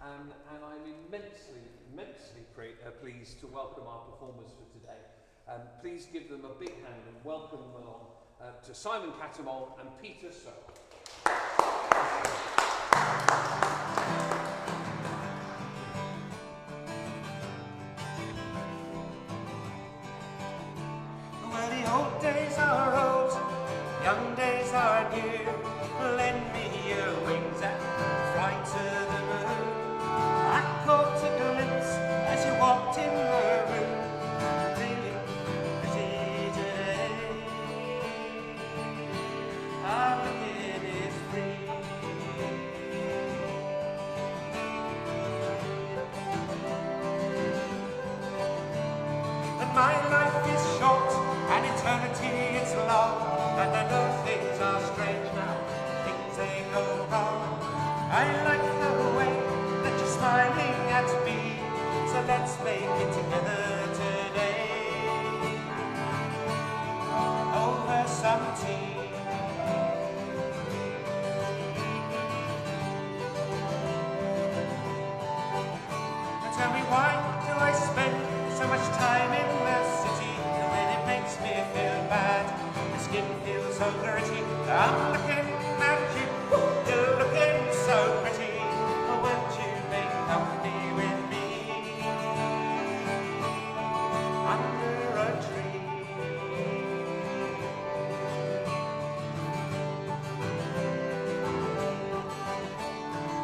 and I'm immensely pleased to welcome our performers for today. Please give them a big hand and welcome them along to Simon Cattermole and Peter Searle. Well, the old days are old, young days are new. Lend me your wings and fly to the moon. I caught a glimpse as you walked in the room. Really pretty today. Our wicked is free. And my life is short and eternity is long, and I know things are strange now, things they go wrong. I like the way that you're smiling at me, so let's make it together today, over some tea. Now tell me, why do I spend so much time in the city, and then it makes me feel bad? My skin feels so dirty. I'm looking at you, you're looking so pretty. Oh, won't you make company with me under a tree?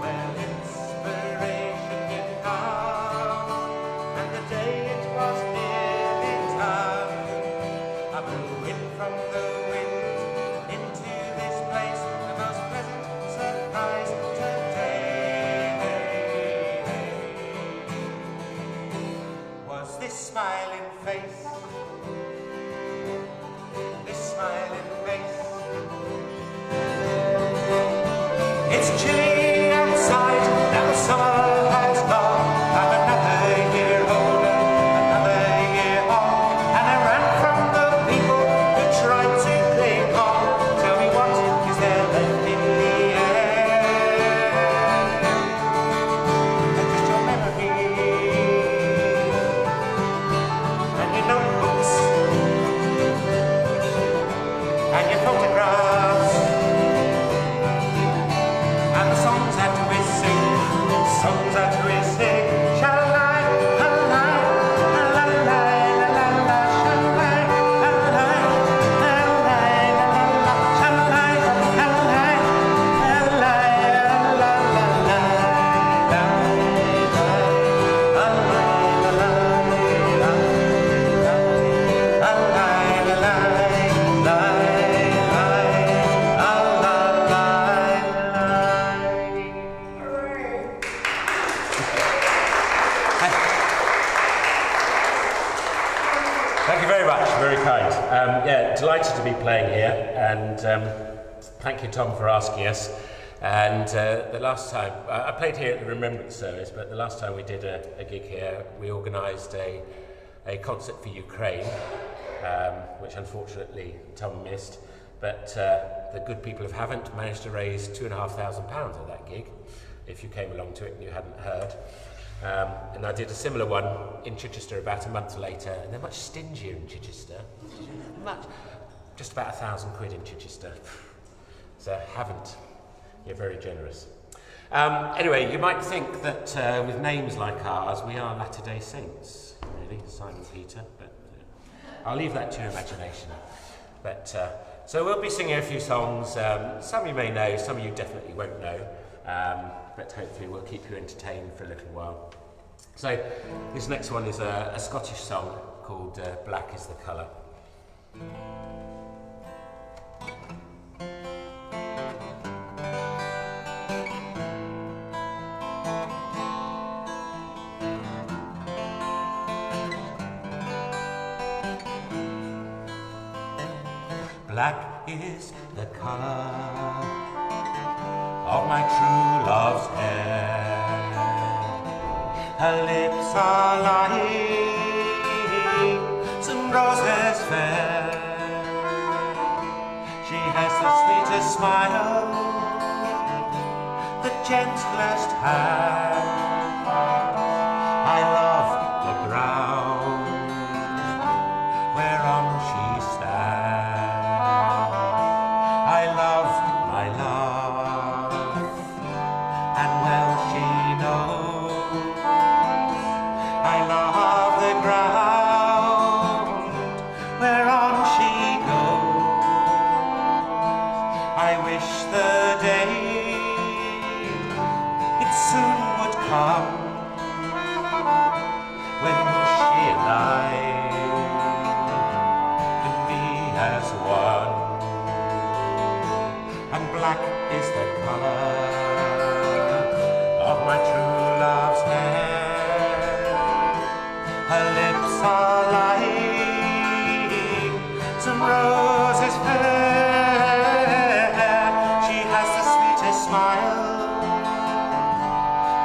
Well, inspiration can come, and the day it was nearly time, I blew in from the wind into this place, the most pleasant surprise today. Was this smiling face, this smiling face? It's chilly outside, now the summer has gone. I'm another year older, another year on, and I ran from the people who tried to cling on. Tell me, what is there left in the air? And just your memories and your notebooks and your photographs and the songs that we sing, songs that we sing. Sha-la-la, la-la, la-la, la-la, la-la, sha-la-la, la-la, la-la, la-la, sha-la-la, la-la, Thank you very much, very kind. Yeah, delighted to be playing here, and thank you, Tom, for asking us. And the last time, I played here at the Remembrance Service, but the last time we did a gig here, we organised a concert for Ukraine, which unfortunately Tom missed. But the good people of Havant managed to raise £2,500 at that gig, if you came along to it and you hadn't heard. And I did a similar one in Chichester about a month later, and they're much stingier in Chichester. Just about £1,000 in Chichester. So haven't. You're very generous. Anyway, you might think that with names like ours, we are Latter-day Saints, really, Simon Peter, but I'll leave that to your imagination. But so we'll be singing a few songs. Some you may know, some you definitely won't know. But hopefully we'll keep you entertained for a little while. So this next one is a Scottish song called Black is the Colour. Black is the colour of my true love's hair. Her lips are like some roses fair. She has the sweetest smile, the gentlest hand. come when she and I can be as one. And black is the colour of my true love's hair. Her lips are like some roses fair. She has the sweetest smile,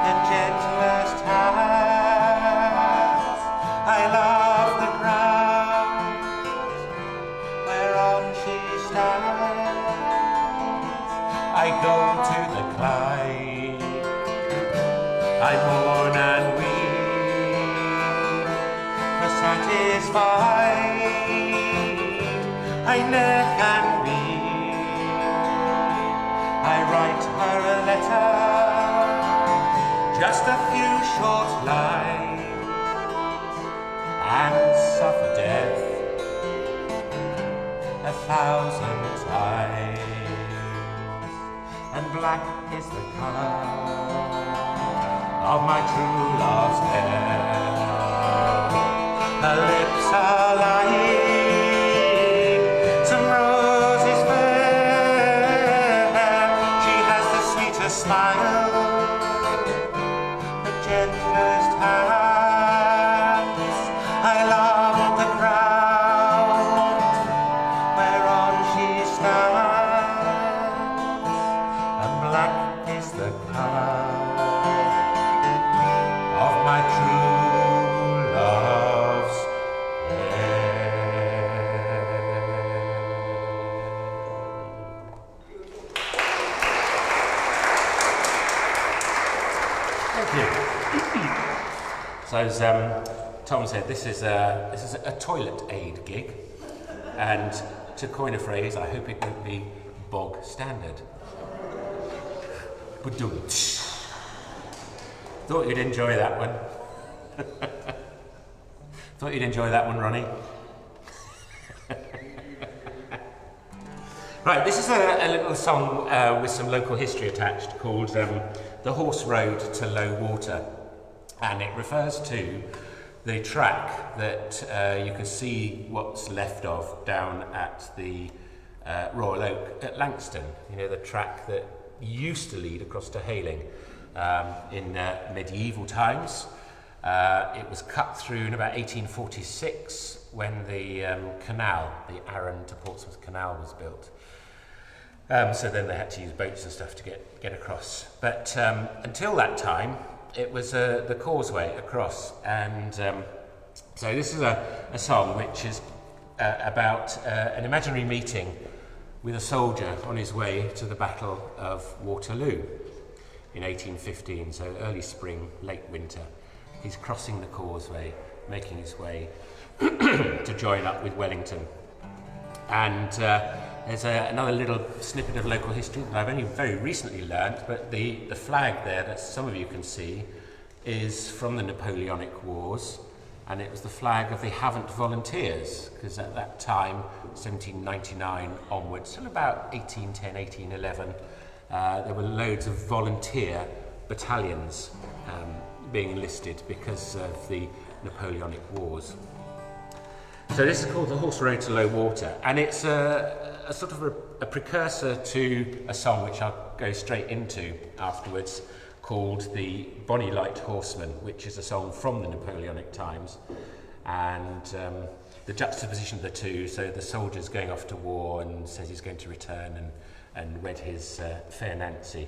the gentlest hands. I love the ground whereon she stands. I go to the Clyde, I mourn and weep, for satisfied I ne'er can be. I write her a letter, just a few short lines, and suffer death 1,000 times. And black is the colour of my true love's hair. Her lips are like some roses fair. She has the sweetest smile, the gentlest hands. I love the ground whereon she stands. And black is the colour of my true love's hair. Thank you. So as Tom said, this is a toilet aid gig, and to coin a phrase, I hope it won't be bog standard. Thought you'd enjoy that one. Thought you'd enjoy that one, Ronnie. Right, this is a little song with some local history attached called The Horse Road to Low Water, and it refers to the track that you can see what's left of down at the Royal Oak at Langston. You know, the track that used to lead across to Hayling in medieval times. It was cut through in about 1846 when the canal, the Arran to Portsmouth Canal, was built. So then they had to use boats and stuff to get across. But until that time, it was the causeway across. And so this is a song which is about an imaginary meeting with a soldier on his way to the Battle of Waterloo in 1815, so early spring, late winter. He's crossing the causeway, making his way to join up with Wellington. And there's another little snippet of local history that I've only very recently learnt, but the flag there that some of you can see is from the Napoleonic Wars, and it was the flag of the Havant Volunteers, because at that time, 1799 onwards, till about 1810, 1811, there were loads of volunteer battalions being enlisted because of the Napoleonic Wars. So this is called The Horse Road to Low Water, and it's a sort of a precursor to a song which I'll go straight into afterwards, called The Bonny Light Horseman, which is a song from the Napoleonic times, and the juxtaposition of the two, so the soldier's going off to war and says he's going to return and wed his fair Nancy,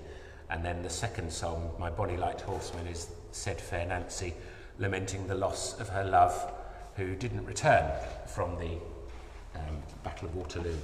and then the second song, My Bonny Light Horseman, is said fair Nancy lamenting the loss of her love who didn't return from the Battle of Waterloo.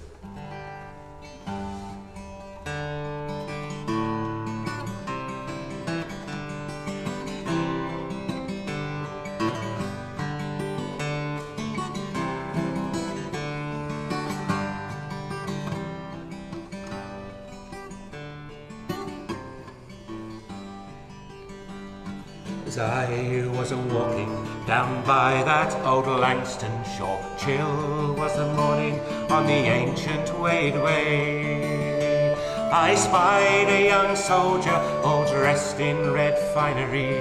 As I was a-walking down by that old Langston shore, chill was the morning on the ancient Wade way. I spied a young soldier, all dressed in red finery,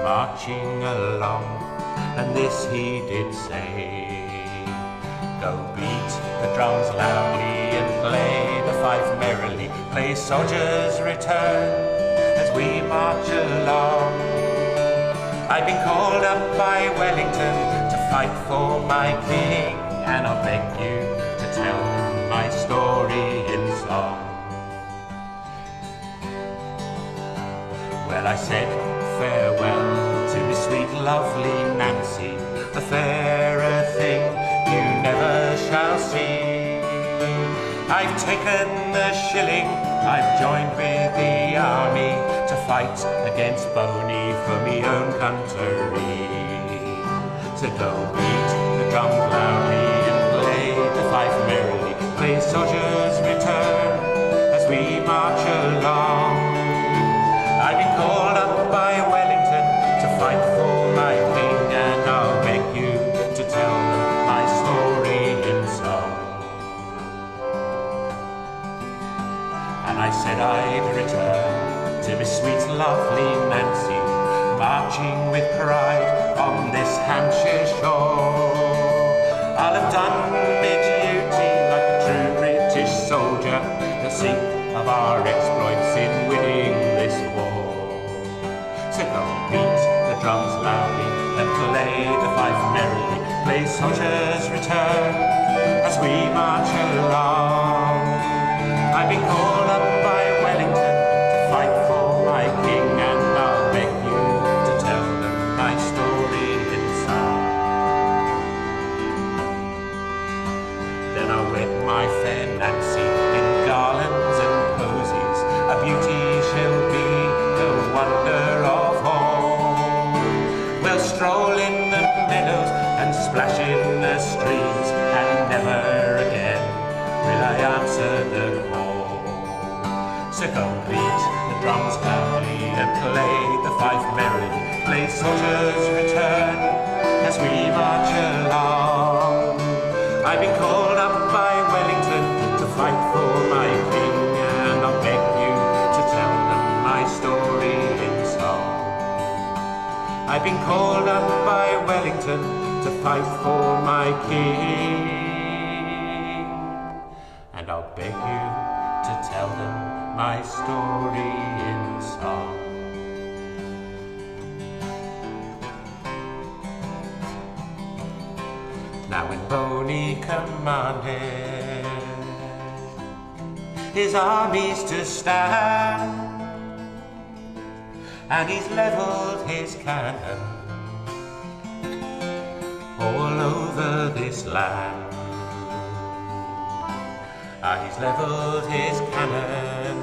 marching along, and this he did say: "Go beat the drums loudly and play the fife merrily, play soldiers return as we march along." I've been called up by Wellington to fight for my king, and I'll beg you to tell my story in song. Well, I said farewell to my sweet lovely Nancy, a fairer thing you never shall see. I've taken the shilling, I've joined with the army to fight against Boney for me own country. So go beat the drums loudly and play the fife merrily, play soldiers return as we march along. I've been called up by Wellington to fight for my king, and I'll beg you to tell them my story in song. And I said I'd return to my sweet lovely Nancy, marching with pride on this Hampshire shore. I'll have done my duty like a true British soldier, to sing of our exploits in winning this war. So go beat the drums loudly and play the fife merrily, play soldiers return as we march along. I've been called up by Wellington to fight for my king, and I'll beg you to tell them my story in song. Then I'll wed my fair Nancy in garlands and posies, a beauty she'll be, the wonder of all. We'll stroll in the meadows and splash in the streams, and never again will I answer the call. So go beat the drums loudly and play the fife merrily, play soldiers return as we march along. I've been called up by Wellington to fight for my king, and I'll beg you to tell them my story in song. I've been called up by Wellington to fight for my king, and I'll beg you to tell them my story in song. Now when Boney commanded his armies to stand, and he's levelled his cannon all over this land. He's levelled his cannon,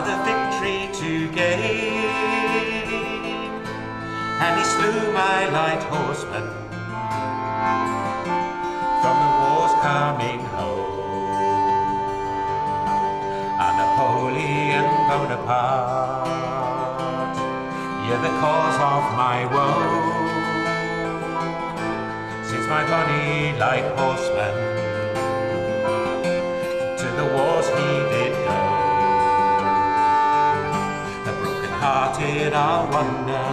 the victory to gain, and he slew my light horsemen from the wars coming home. Napoleon Bonaparte, you're the cause of my woe, since my bonny light horseman to the wars he did go. The broken-hearted I'll wander,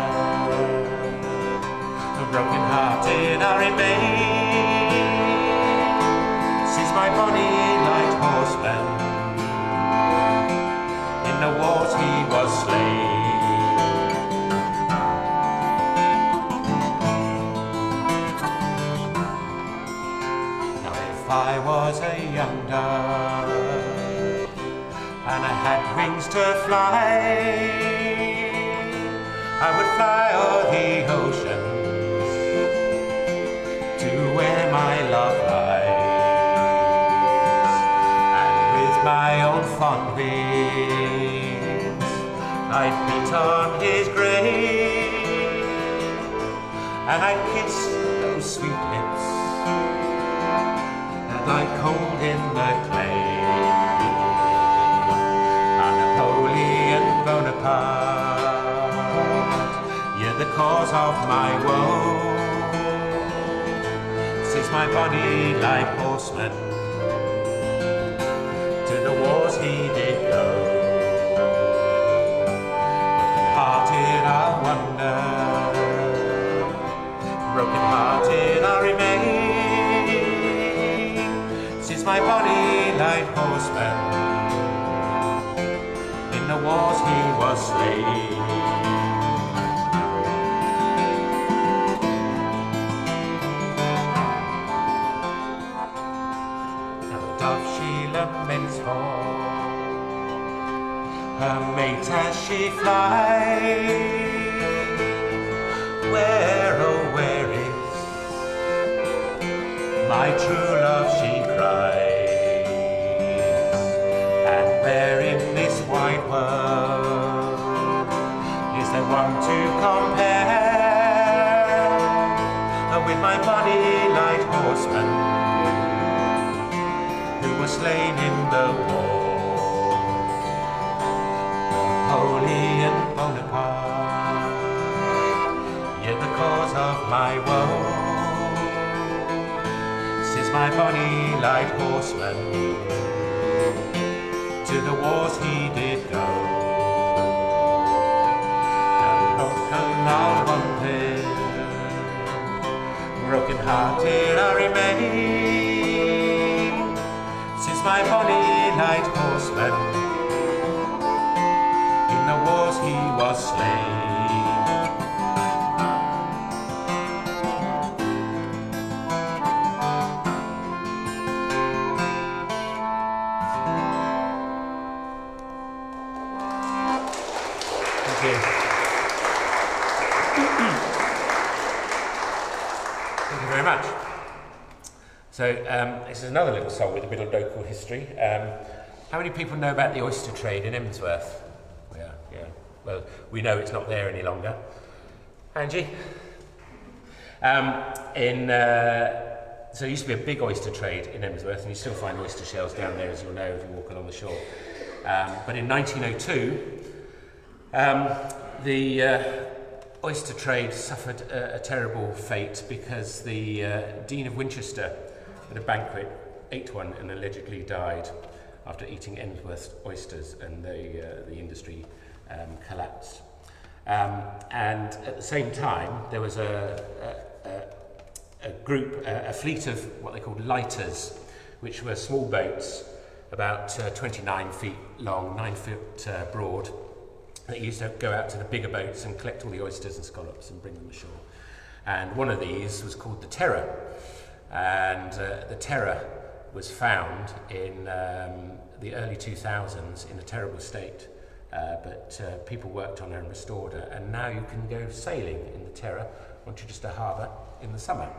the broken-hearted I'll remain, since my bonny light horseman in the wars he was slain. Now if I was a young dove and I had wings to fly, I would fly o'er the oceans to where my love lies, and with my own fond wings I'd beat on his grave, and I'd kiss those sweet lips that lie cold in the clay. Napoleon Bonaparte, you're the cause of my woe, since my body like horseman to the he did go. Broken-hearted I wander, broken-hearted I remain, since my body light horseman, in the wars he was slain. Laments for her mate as she flies. Where, oh where is my true love, she cries. And where in this wide world is there one to compare with my body light horseman, slain in the war? Napoleon Bonaparte, you're the cause of my woe, since my bonny light horseman to the wars he did go. And broken I'll wander, broken-hearted I remain, my bonny light horseman, in the wars he was slain. Thank you. Thank you very much. So this is another little song with a bit of local history. How many people know about the oyster trade in Emsworth? Yeah. Well, we know it's not there any longer. Angie? So there used to be a big oyster trade in Emsworth, and you still find oyster shells down there, as you'll know if you walk along the shore. But in 1902, the oyster trade suffered a terrible fate because the Dean of Winchester at a banquet ate one and allegedly died after eating Emsworth oysters, and the industry collapsed. And at the same time, there was a fleet of what they called lighters, which were small boats about 29 feet long, 9 foot broad, that used to go out to the bigger boats and collect all the oysters and scallops and bring them ashore. And one of these was called the Terror. And the Terror was found in the early 2000s in a terrible state, but people worked on her and restored her, and now you can go sailing in the Terror on Chichester Harbour in the summer.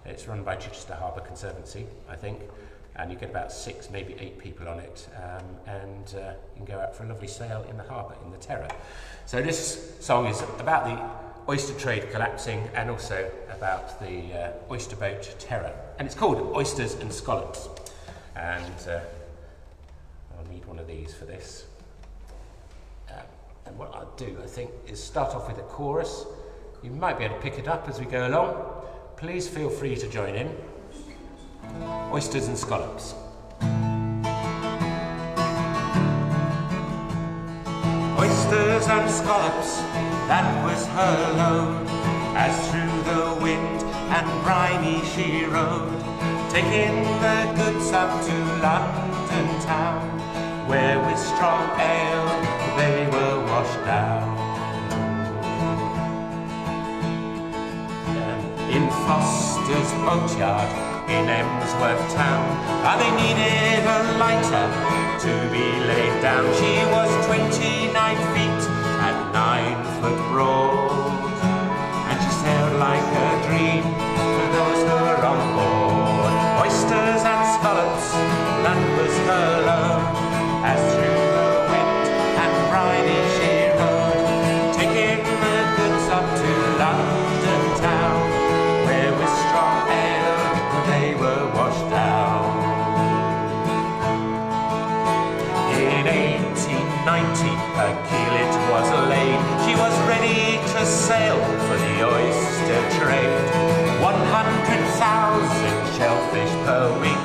It's run by Chichester Harbour Conservancy, I think, and you get about 6, maybe 8 people on it, and you can go out for a lovely sail in the harbour in the Terror. So this song is about the oyster trade collapsing and also about the oyster boat Terror, and it's called Oysters and Scallops. And I'll need one of these for this. And what I'll do, I think, is start off with a chorus. You might be able to pick it up as we go along. Please feel free to join in. Oysters and Scallops. Oysters and scallops, that was her load, as through the wind and briny she rode, taking the goods up to London town, where with strong ale they were washed down. In Foster's boatyard in Emsworth town, they needed a lighter to be laid down. She was 29 feet and 9 foot broad, and she sailed like a dream for those who were on board. Oysters and scallops, that was her load, as through the wind and briny she rode, taking the goods up to London town, where with strong ale they were washed down. In 1890 her keel it was laid, she was ready to sail for the oyster trade. 100,000 shellfish per week,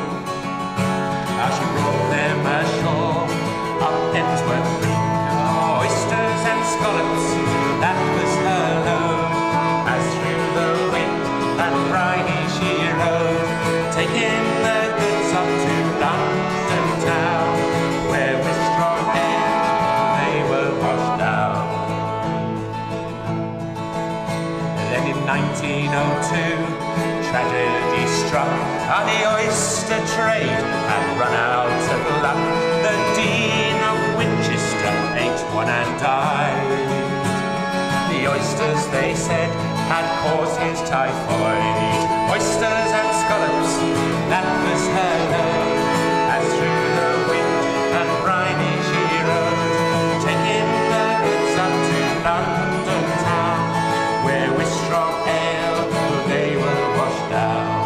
now she brought them ashore hens were green. Oh, oysters and scallops, that was her load. As through the wind and briny she rode, taking the goods up to London town, where with strong ale they were washed down. Then in 1902, tragedy struck, and the oyster trade had run out of luck. The Dean of Winchester ate one and died. The oysters, they said, had caused his typhoid. Oysters and scallops, that was her load. As through the wind and briny she rode, taking the goods up to London town, where with strong ale they were washed down.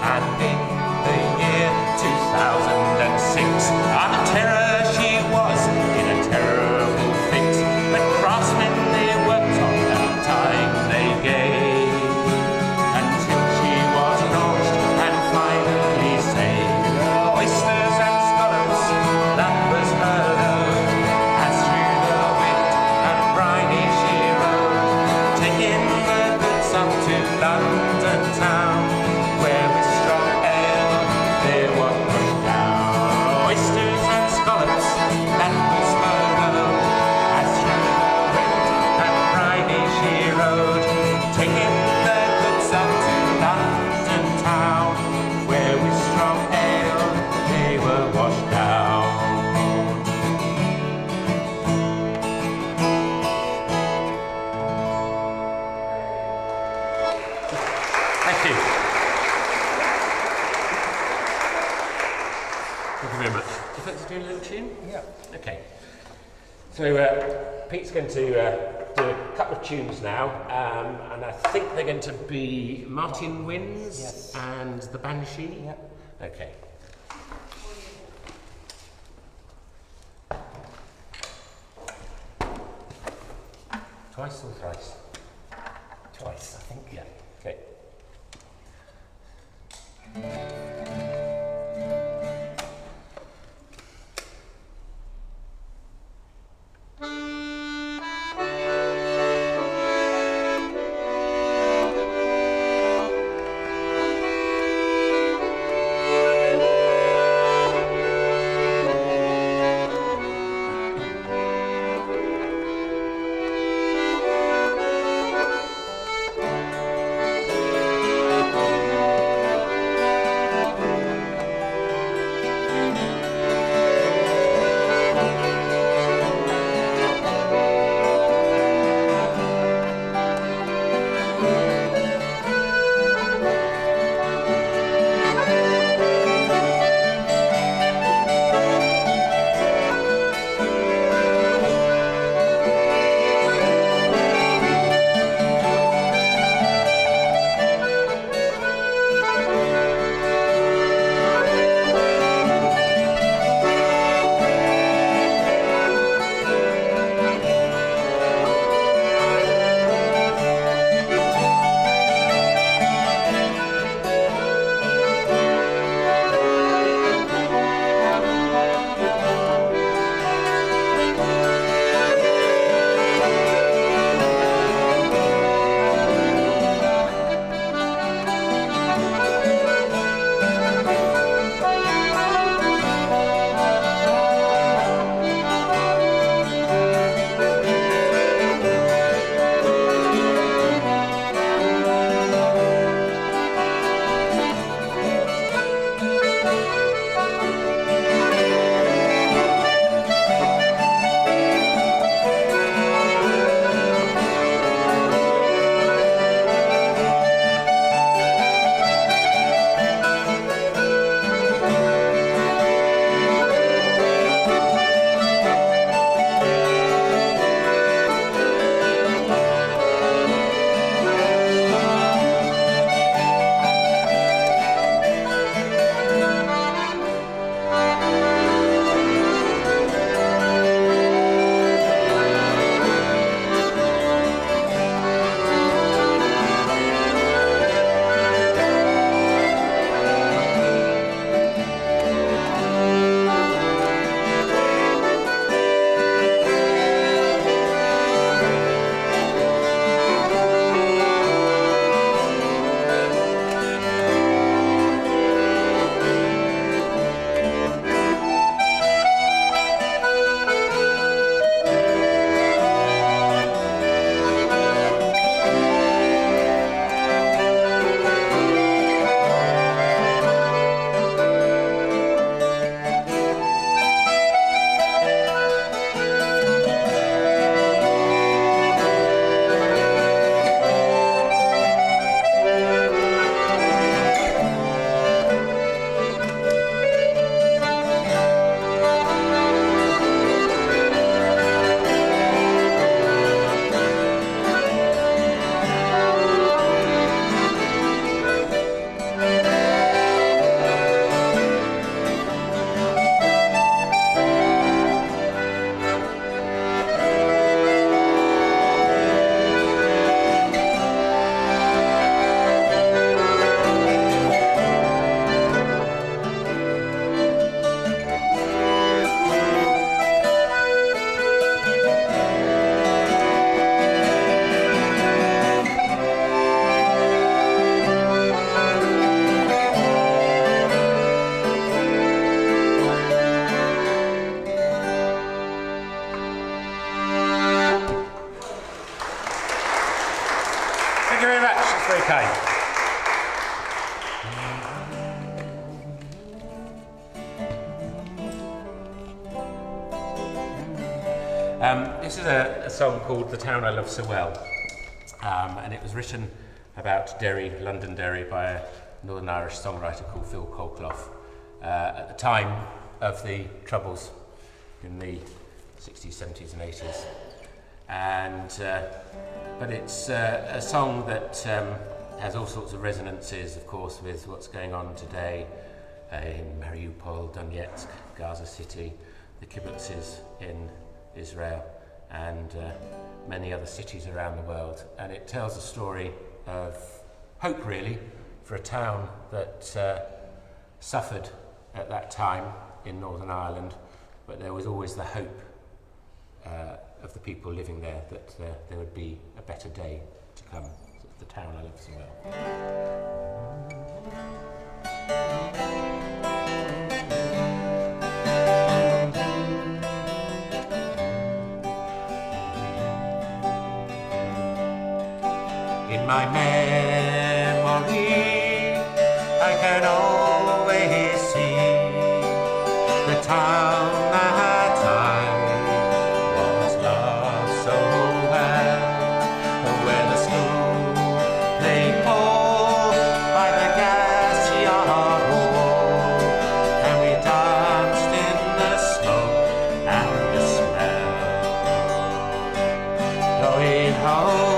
And in the year 2006, on a terror she was in a terrible fix. But craftsmen they worked on that time they gave, until she was launched and finally saved. Oysters and scallops, that was her load. As through the wind and briny she rode, taking the goods up to London town, where with strong ale they were pushed down. Oysters and scallops, that was her load. As through the wind and briny she rode, taking the goods up to London town, where with strong ale they were washed down. Thank you. Thank you very much. Do you fancy doing a little tune? Yeah. Okay. So Pete's going to do a couple of tunes now, and I think they're going to be Martin Winds Yes. and the Banshee. Yeah. Okay. Twice or thrice? Twice, I think. Yeah. Okay. very much. That's very kind. This is a song called The Town I Love So Well, and it was written about Derry, Londonderry, by a Northern Irish songwriter called Phil Colclough at the time of the Troubles in the 60s, 70s and 80s. And, but it's a song that has all sorts of resonances, of course, with what's going on today in Mariupol, Donetsk, Gaza City, the kibbutzes in Israel, and many other cities around the world. And it tells a story of hope, really, for a town that suffered at that time in Northern Ireland, but there was always the hope of the people living there that there would be a better day to come. So it's the town I love so well. In my memory, I can always see the town that I once loved so well, where the school played ball by the gas yard wall, and we danced in the smoke and the smell. Going home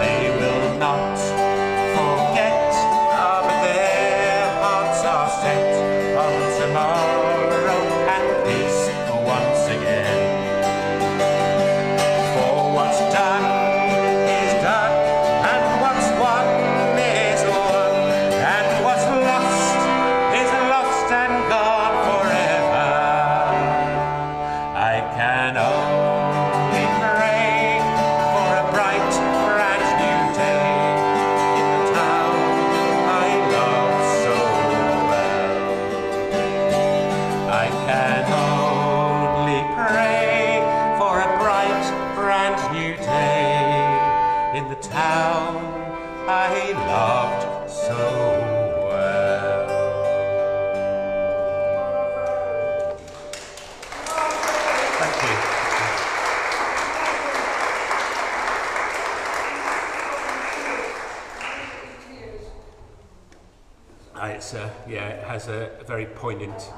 They will not new day in the town I loved so well. Thank you. It has a very poignant.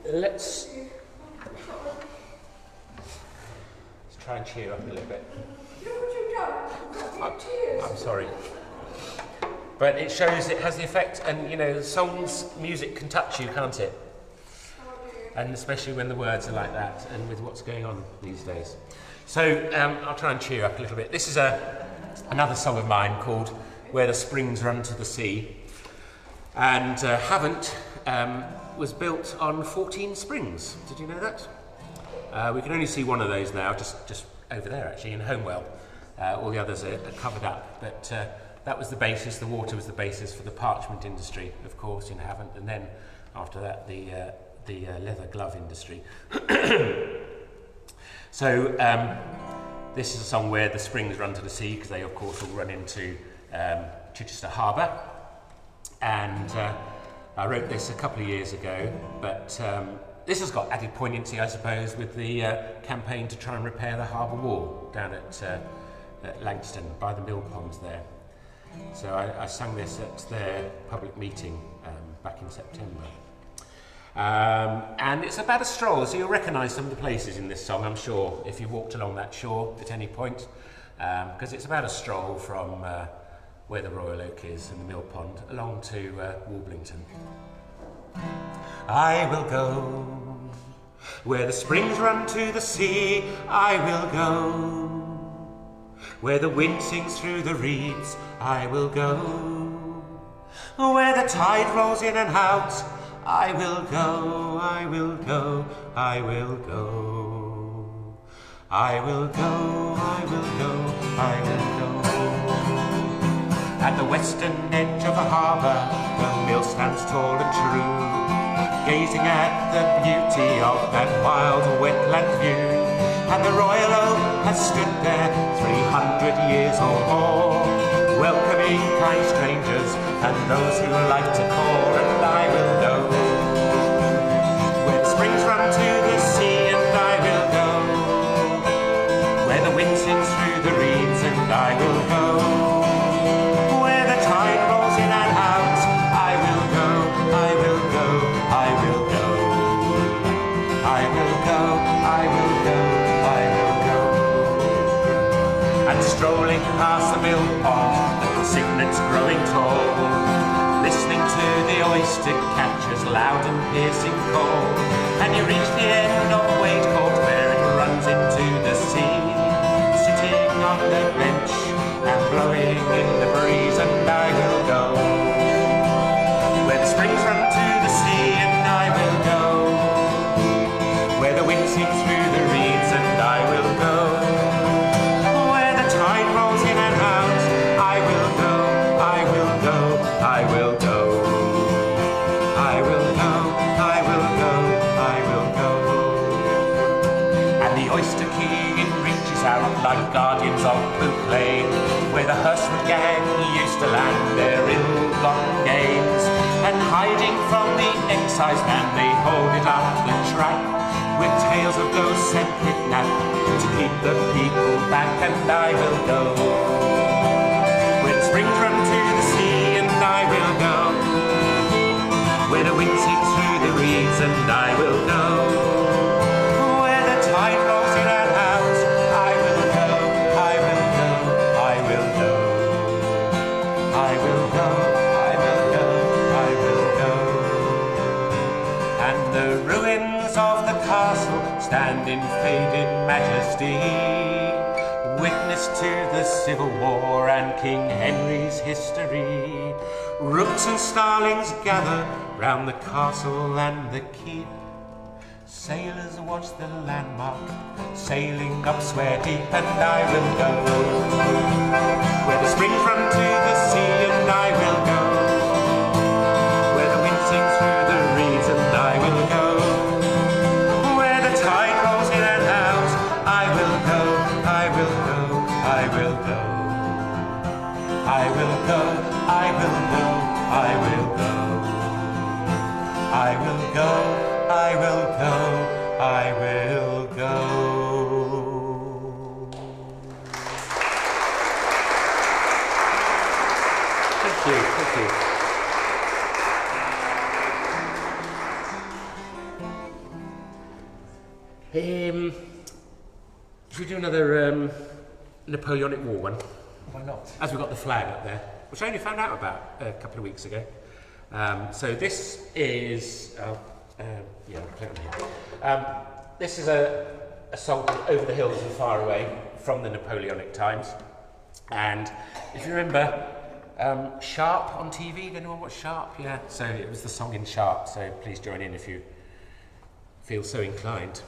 Let's try and cheer up a little bit. I'm sorry. But it shows it has the effect, and you know, songs, music can touch you, can't it? And especially when the words are like that, and with what's going on these days. So I'll try and cheer up a little bit. This is another song of mine called Where the Springs Run to the Sea. And Havant was built on 14 springs. Did you know that? We can only see one of those now, just over there actually, in Homewell. All the others are covered up, but that was the basis. The water was the basis for the parchment industry, of course, in Havant, and then after that the leather glove industry. So this is a song where the springs run to the sea, because they of course all run into Chichester Harbour. And I wrote this a couple of years ago, but this has got added poignancy, I suppose, with the campaign to try and repair the harbour wall down at Langston, by the mill ponds there. So I sang this at their public meeting back in September. And it's about a stroll, so you'll recognise some of the places in this song, I'm sure, if you walked along that shore at any point, because it's about a stroll from where the Royal Oak is and the mill pond, along to Warblington. I will go where the springs run to the sea. I will go where the wind sings through the reeds. I will go where the tide rolls in and out. I will go, I will go, I will go. I will go, I will go, I will go. At the western edge of the harbour, the mill stands tall and true, gazing at the beauty of that wild wetland view. And the Royal Oak has stood there 300 years or more, welcoming kind strangers and those who like to call. And I will go where the springs run to the sea, and I will go where the wind sings through the reeds, and I will go strolling past the mill pond, the cygnets growing tall, listening to the oyster catcher's loud and piercing call. And you reach the end of Wadecourt where it runs into the sea, sitting on the bench and blowing in the breeze. And I will go where the springs run to the sea, and I will go where the wind sings through the reeds, and I will go like guardians of Poop Lane, where the Hurstwood gang used to land their ill-gotten gains. And hiding from the excise man, they hold it up the track with tales of those sent kidnapped to keep the people back. And I will go where the springs run to the sea, and I will go where the wind sings through the reeds, and I will go where the tide rolls in and out. Stand in faded majesty, witness to the Civil War and King Henry's history. Rooks and starlings gather round the castle and the keep, Sailors watch the landmark, sailing up Swear Deep, and I will go where the springs run to the sea, and I will go where the wind sings through the reeds, and I will go where the tide rolls in and out. I will go, I will go, I will go, I will go, I will go, I will go, I will go, I will go, I will go. Thank you, thank you. Should we do another Napoleonic War one? Why not? As we've got the flag up there, which I only found out about a couple of weeks ago. So this is, this is a song called Over the Hills and Far Away from the Napoleonic times. And if you remember Sharp on TV, did anyone watch Sharp? Yeah, so it was the song in Sharp, so please join in if you feel so inclined.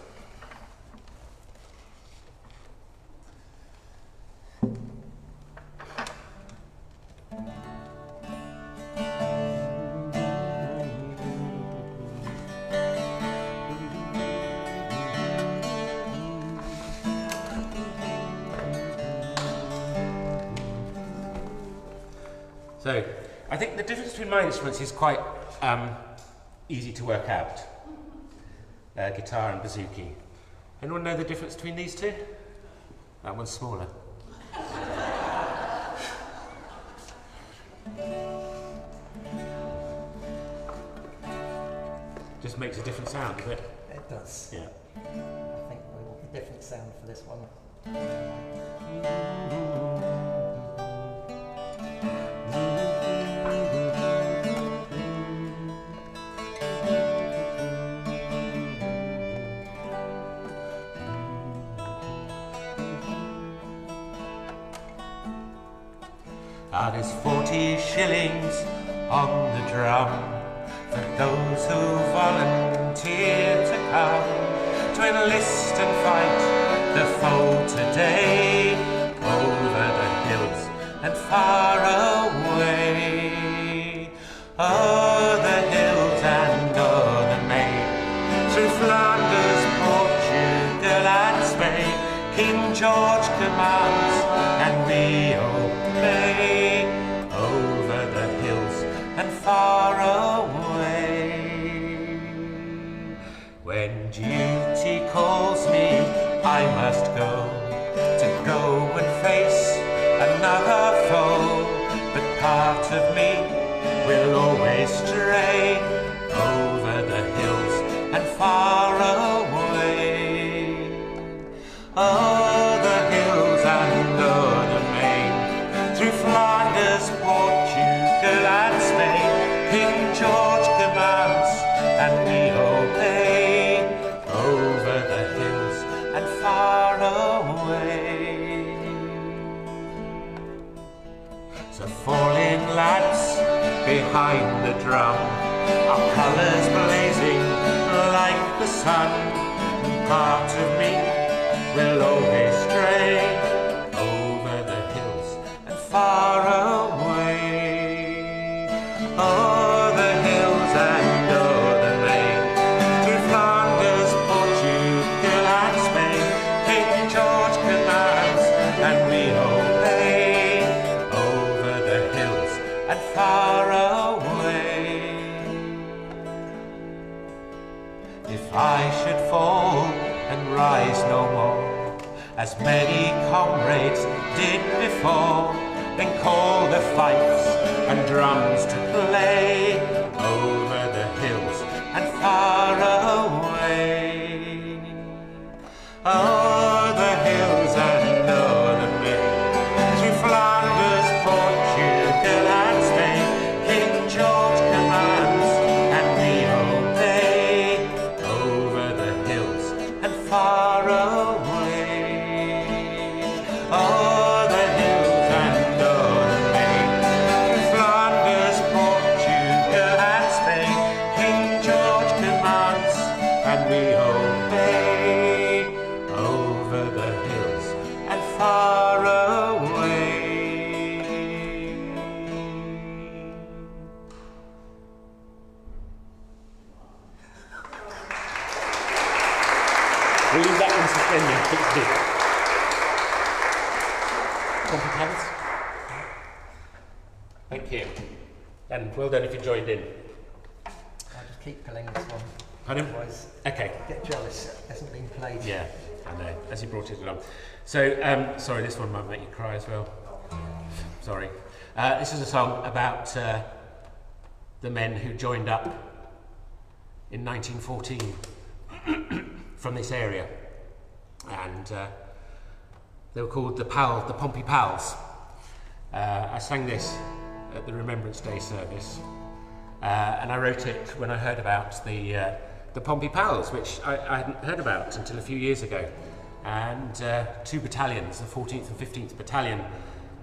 So, I think the difference between my instruments is quite easy to work out. Guitar and bouzouki. Anyone know the difference between these two? That one's smaller. Just makes a different sound, does it? It does. Yeah. I think we want a different sound for this one. There's 40 shillings on the drum for those who volunteer to come to enlist and fight the foe today, over the hills and far away. Oh, the hills and o'er the main, through Flanders, Portugal and Spain, King George commands and we obey. Over the hills and far away. When duty calls me, I must go and face another foe. But part of me will always stray over the hills and far away. Oh, the hills and o'er the main, through Flanders, Portugal and Spain, King George commands and we obey, over the hills and far away. So fall in, lads, behind the drum, our colours blazing like the sun, and part of me will always stray over the hills and far away. Oh, the hills and o'er the main, through Flanders, Portugal and Spain, King George commands and we obey, over the hills and far away. If I should fall and rise no more, as many comrades did before, then call the fifes and drums to play, over the hills and far away. Oh, the hills and o'er the main, through Flanders, Portugal and Spain, King George commands and we obey, over the hills and far away. Oh, the hills and o'er the main, through Flanders, Portugal and Spain, King George commands and we obey. Thank you. And well done if you joined in. I'll just keep playing this one. Pardon? Otherwise, Okay. I get jealous. It hasn't been played. Yeah, I know, as you brought it along. So, sorry, this one might make you cry as well. Sorry. This is a song about the men who joined up in 1914 from this area. And they were called the Pompey Pals. I sang this at the Remembrance Day service. And I wrote it when I heard about the Pompey Pals, which I hadn't heard about until a few years ago. And two battalions, the 14th and 15th Battalion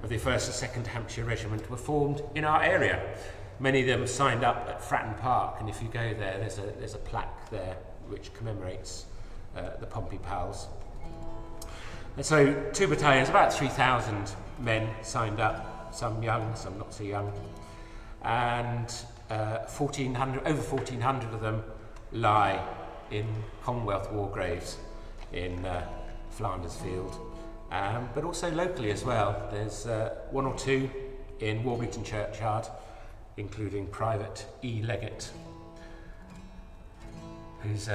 of the 1st and 2nd Hampshire Regiment, were formed in our area. Many of them signed up at Fratton Park, and if you go there, there's a plaque there which commemorates the Pompey Pals. And so two battalions, about 3,000 men signed up, some young, some not so young, and over 1,400 of them lie in Commonwealth war graves in Flanders Field, but also locally as well. There's one or two in Warburton Churchyard, including Private E. Leggett, who's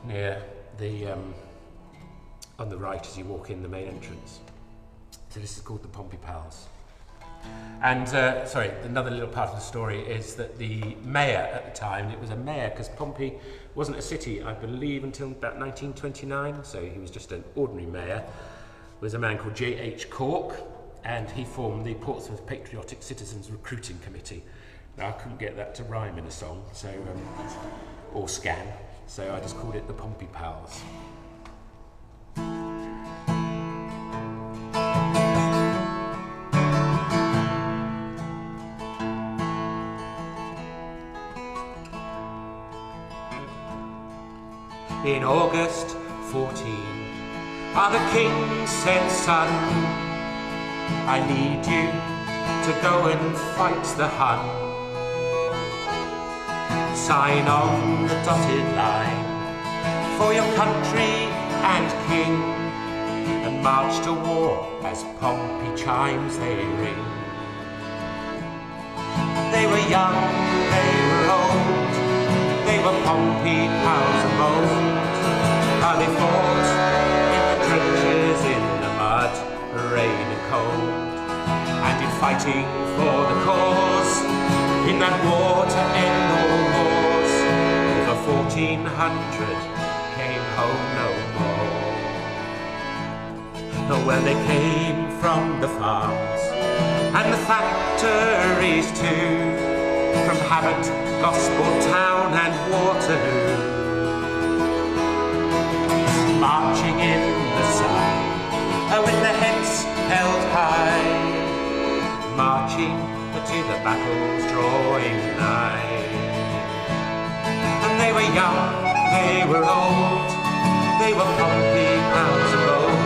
near the on the right as you walk in the main entrance. So this is called the Pompey Pals. And sorry, another little part of the story is that the mayor at the time, it was a mayor because Pompey wasn't a city, I believe, until about 1929, so he was just an ordinary mayor, was a man called J.H. Cork, and he formed the Portsmouth Patriotic Citizens Recruiting Committee. Now, I couldn't get that to rhyme in a song, so or scan, so I just called it the Pompey Pals. In August 14, the king said, son, I need you to go and fight the Hun. Sign on the dotted line for your country and king, and march to war as Pompey chimes they ring. They were young, they were old, they were Pompey pals of old. How they fought in the trenches, in the mud, rain and cold, and in fighting for the cause, in that war to end all wars. Over 1,400 came home no more. Well, they came from the farms and the factories too, from Havant, Gosport Town and Waterloo. Marching in the sun, with their heads held high, marching to the battles drawing nigh. And they were young, they were old, they were Pompey pals of old,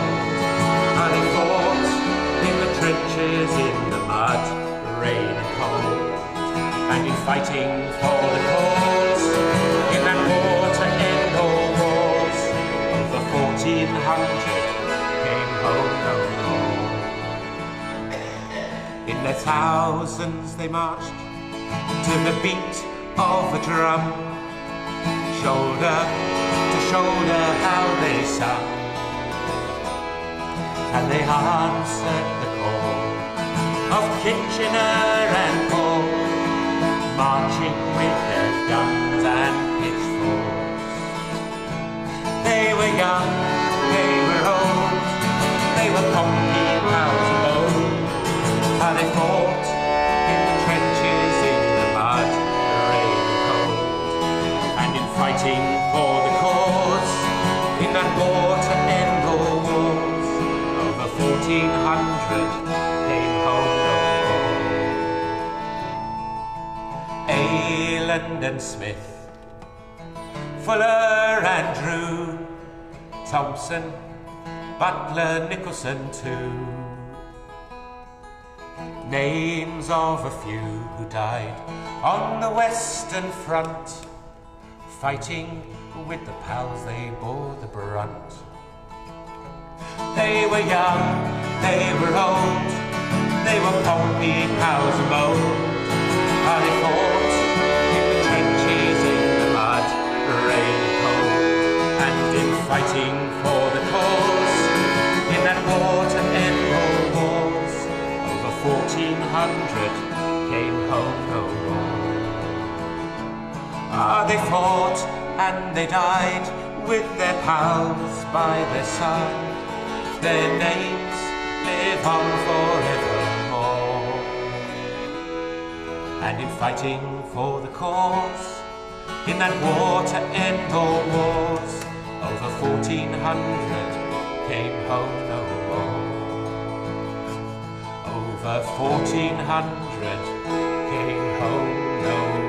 and they fought in the trenches, in the mud, rain and cold, and in fighting for the cause, in that war to end all wars. Over 1,400 came home no more. In their thousands they marched to the beat of a drum, shoulder to shoulder how they sung, and they answered the call of Kitchener and Paul, marching with their guns and pitchforks. They were young, they were old, they were Pompey pals of old. How they fought in the trenches, in the mud, the rain and cold, and in fighting for the cause, in that war to end all wars. Over 1,400 came home no more. Ayland and Smith, Fuller and Drew, Thompson, Butler, Nicholson too. Names of a few who died on the Western Front, fighting with the pals they bore the brunt. were young, they were old, they were pompey cows of old. How they fought in the trenches, in the mud, rain and cold, and in fighting for the cause, in that war to end all wars. Over 1,400 came home no more. Ah, they fought and they died with their pals by their side. Their names live on forevermore. And in fighting for the cause, in that war to end all wars, over 1,400 came home no more. Over 1,400 came home no more.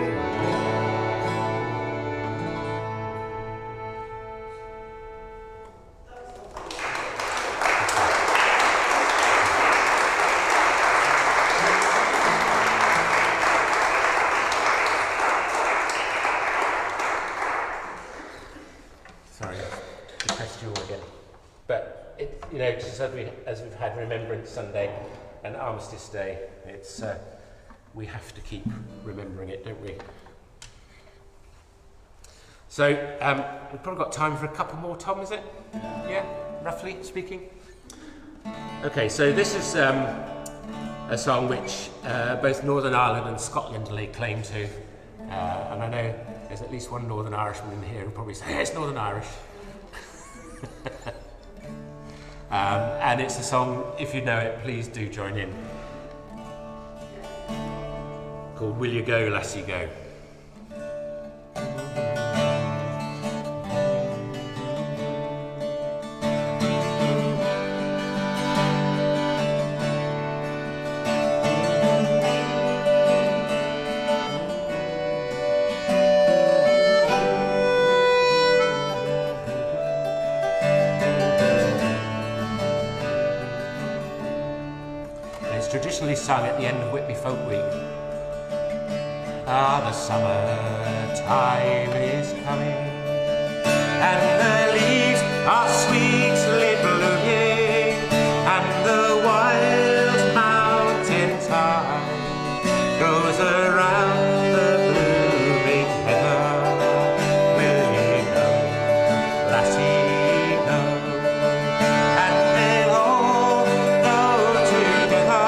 Sorry, depressed you all again. But you know, just as we've had Remembrance Sunday and Armistice Day, it's we have to keep remembering it, don't we? So we've probably got time for a couple more. Tom, is it? Yeah, roughly speaking. Okay, so this is a song which both Northern Ireland and Scotland lay claim to, and I know there's at least one Northern Irishman in here who'll probably say, hey, it's Northern Irish. And it's a song, if you know it, please do join in, called Will You Go, Lassie Go. Traditionally sung at the end of Whitby Folk Week. Ah, the summer time is coming, and the leaves are sweetly blooming, and the wild mountain thyme goes around the blooming heather. Will ye go, lassie, go? And they'll all go together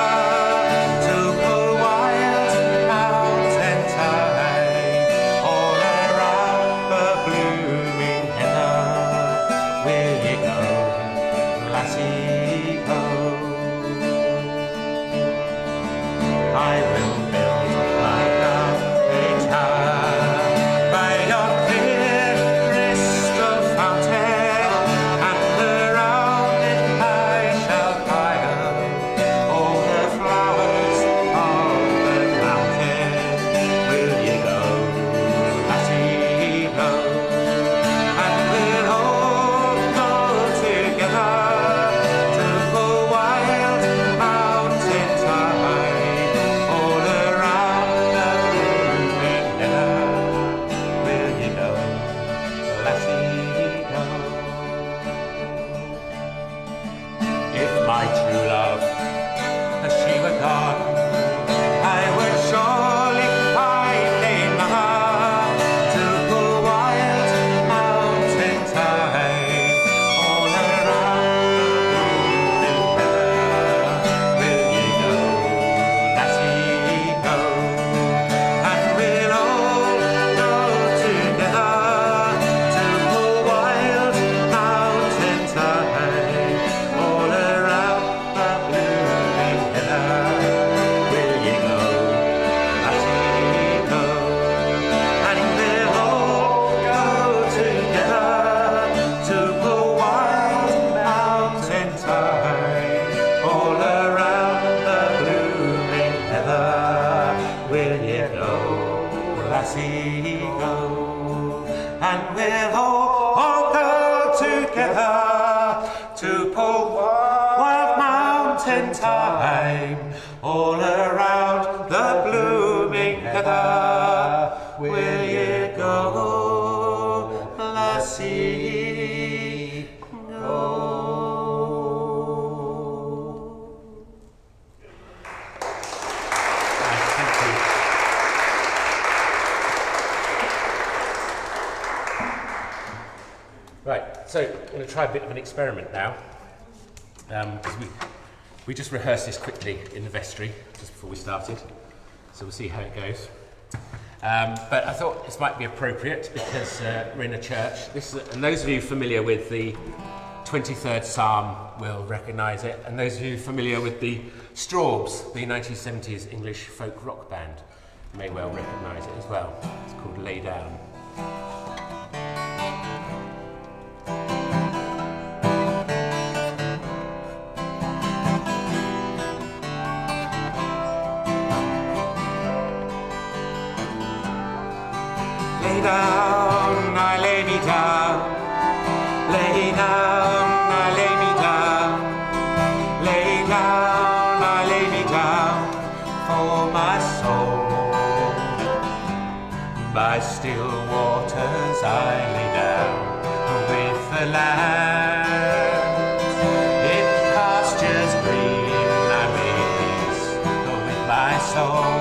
to pull wild mountain thyme all around the blooming heather. Will ye go, lassie, go? I will build like a tower by your clear crystal fountain, and around it I shall pile all the flowers of the mountain. Will ye go, lassie, go? And we'll all go together to pull wild mountain thyme all around the blooming heather. Will ye go, lassie, go? If my true love, as she were gone, I would surely find another to pull wild mountain thyme all around the blooming heather. Will ye go, lassie, go? And we'll all go together to pull wild mountain thyme all around the blooming heather. Will ye go, lassie, go? And we'll all go together to pull wild mountain thyme all around the blooming heather. Will ye go, lassie, go? And we'll all go together to pull wild mountain thyme all around the blooming heather. Will ye go, lassie, go? so I'm going to try a bit of an experiment now. Because we just rehearsed this quickly in the vestry just before we started, so we'll see how it goes. But I thought this might be appropriate because we're in a church. And those of you familiar with the 23rd Psalm will recognise it, and those of you familiar with the Strawbs, the 1970s English folk rock band, may well recognise it as well. It's called Lay Down. Lay down, I lay me down. Lay down, I lay me down. Lay down, I lay me down for my soul. By still waters I lay down with the lambs. In pastures green I made peace with my soul.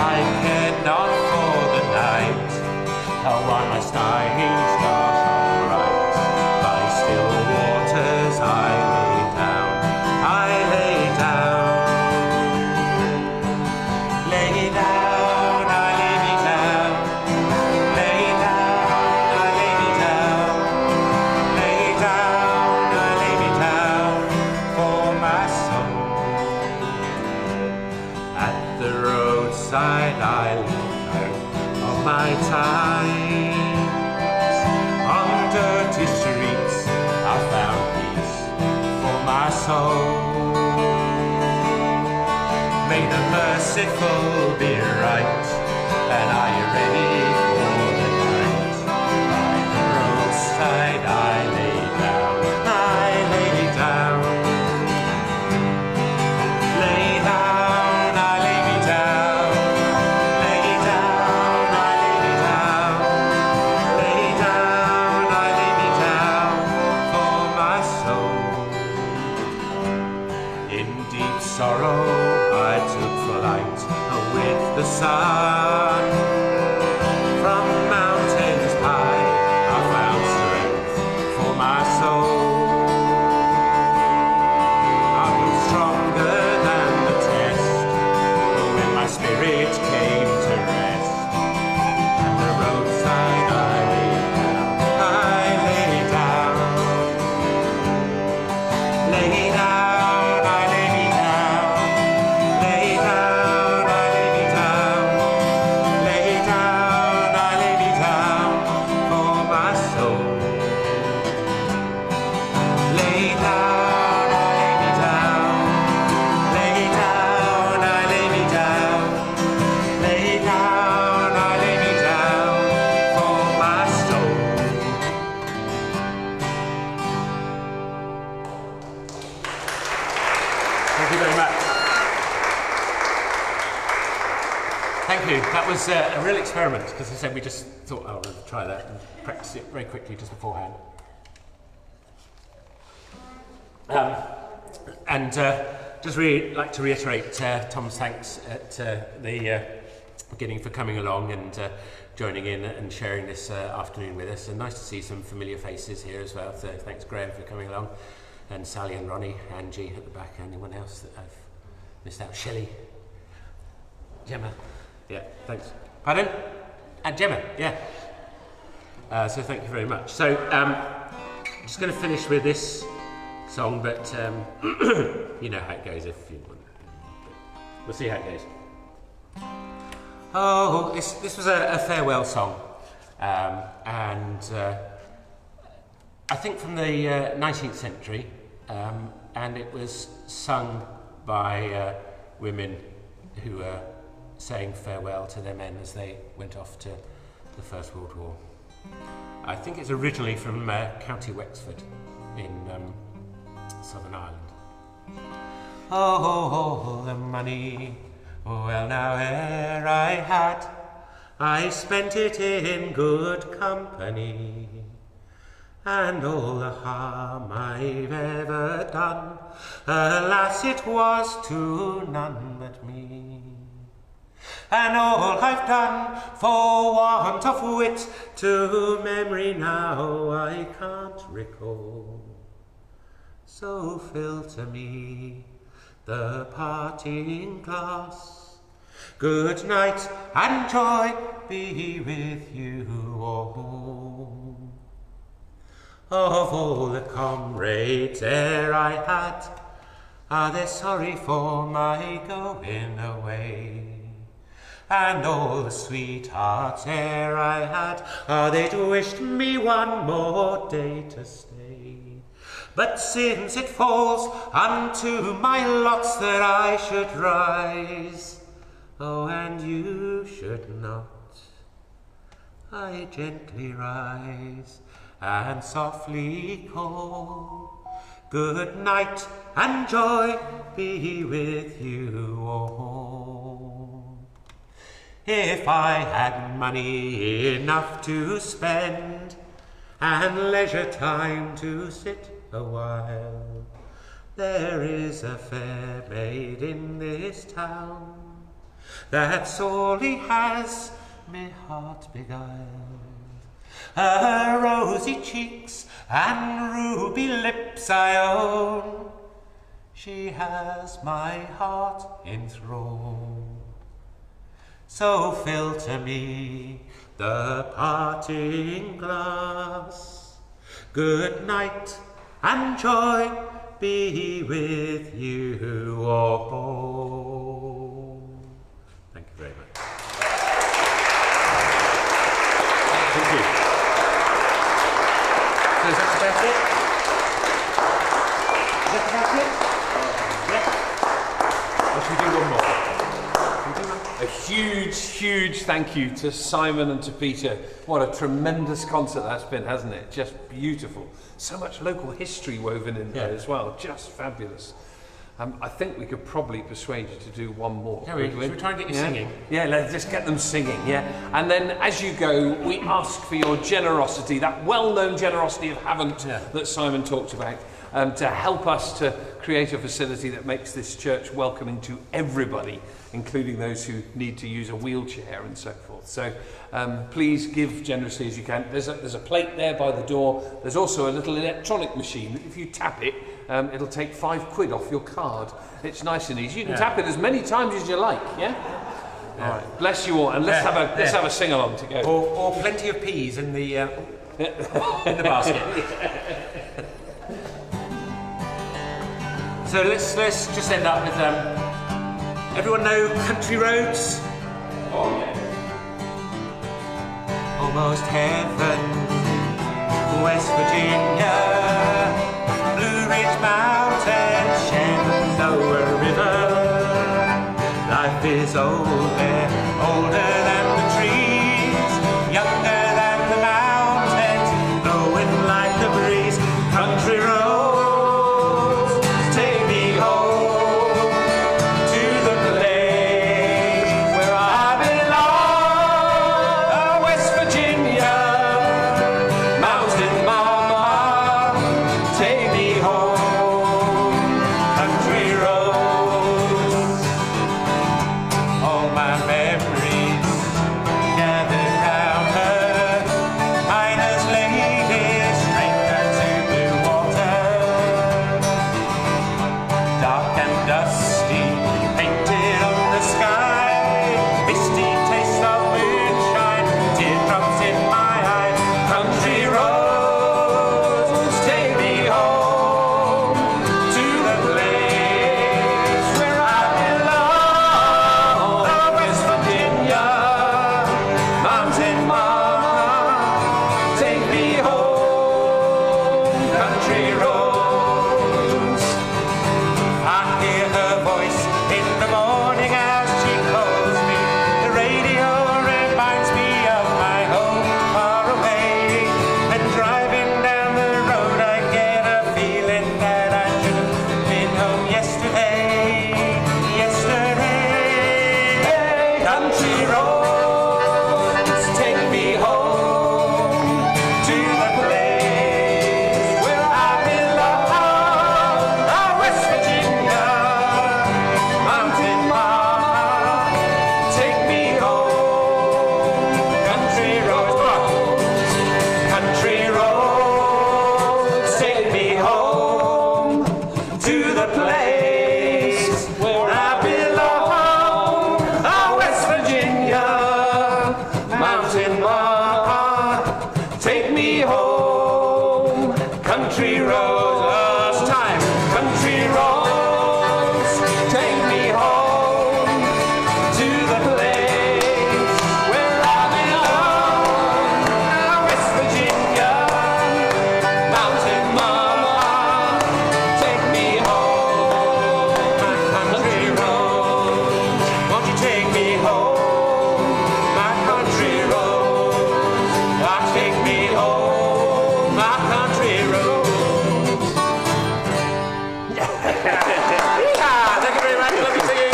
I cared not for the night, while my stars shone bright. By still waters I lay down, I lay down. Lay down, I lay me down. Lay down, I lay me down. Lay down, I lay me down for my soul. At the roadside I live of my times. On dirty streets I found peace for my soul. May the merciful be right, and are you ready for the night? By the roadside I lay down, I lay down. Lay down, I lay me down. Lay down, I lay me down. Lay down, I lay me down for my soul. In deep sorrow I took flight with the sun. From mountains high I found strength for my soul. I was stronger than the test when my spirit came to rest. And the roadside I lay down, I lay down. Lay down, I lay me down. Lay down, I lay me down. Lay down, I lay me down for my soul. Lay down, I lay me down. Lay down, I lay me down. Lay down, I lay me down for my soul. Thank you very much. Thank you. That was a real experiment, because I said we just thought, oh, we'll try that and practice it very quickly just beforehand. And just really like to reiterate Tom's thanks at the beginning for coming along and joining in and sharing this afternoon with us. And nice to see some familiar faces here as well. So thanks, Graham, for coming along. And Sally and Ronnie, Angie at the back, anyone else that I've missed out? Shelley, Gemma, yeah, thanks. Pardon? And Gemma, yeah. So thank you very much. So I'm just going to finish with this song, but you know how it goes if you want. We'll see how it goes. Oh, this was a farewell song, and I think from the 19th century, and it was sung by women who were saying farewell to their men as they went off to the First World War. I think it's originally from County Wexford in Southern Ireland. Oh, the money, well now ere I had, I spent it in good company. And all the harm I've ever done, alas, it was to none but me. and all I've done for want of wit to memory now I can't recall. So fill to me the parting glass. Good night and joy be with you all. Of all the comrades ere I had, are they sorry for my going away? And all the sweethearts ere I had, are they'd wished me one more day to stay? But since it falls unto my lots that I should rise, oh, and you should not, I gently rise and softly call, good night and joy be with you all. If I had money enough to spend, and leisure time to sit a while, there is a fair maid in this town that sorely has me heart beguiled. Her rosy cheeks and ruby lips I own, she has my heart enthralled. So fill to me the parting glass. Good night and joy be with you all. Thank you very much. Thank you. So is that about it? Is that about it? Yeah? Or should we do one more? A huge thank you to Simon and to Peter. What a tremendous concert that's been, hasn't it? Just beautiful. So much local history woven in there as well. Just fabulous. I think we could probably persuade you to do one more. Yeah, should we try and get you singing? Yeah, let's just get them singing, yeah. And then as you go, we ask for your generosity, that well-known generosity of haven't that Simon talked about, to help us to create a facility that makes this church welcoming to everybody, including those who need to use a wheelchair and so forth. So please give generously as you can. There's a plate there by the door. There's also a little electronic machine that if you tap it, it'll take £5 off your card. It's nice and easy. You can tap it as many times as you like, yeah? All right, bless you all, and let's have a sing-along to go. Or plenty of peas in the in the basket. So let's just end up with everyone know Country Roads? Oh yeah. Almost heaven, West Virginia, Blue Ridge Mountain, Shenandoah River. Life is old there, older than the trees, younger than the mountains, blowing like the breeze. Country roads, take me home to the place where I belong. West Virginia, mountain mama, take me home. Country roads, all my memories gathered round her. Miner's lady, stranger to blue water, dark and dusty, painted on the sky, misty taste of moonshine, teardrops in my eye. Country roads, take me home to the place where I belong. West Virginia, mountain mama, take me home. Country roads, I hear her voice in the morning as she calls me. The radio reminds me of my home far away. And driving down the road, I get a feeling that I should have been home yesterday. Hey, country roads, take me home to the place where I belong. country roads. Last time, country roads, take me home to the place where I belong. West Virginia, mountain mama, take me home. My country roads, won't you take me home? My country roads, take me home. My country roads. Thank you very much. Lovely singing.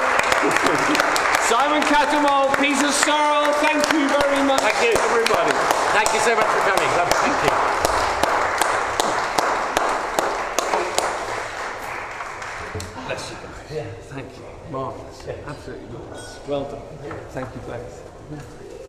Simon Cattermole, Peter Searle, thank you very much. Thank you, everybody. Thank you so much for coming. Lovely. Thank you. Bless you guys. Yeah, thank you. Marvellous. Absolutely marvellous. Well done. Thank you both.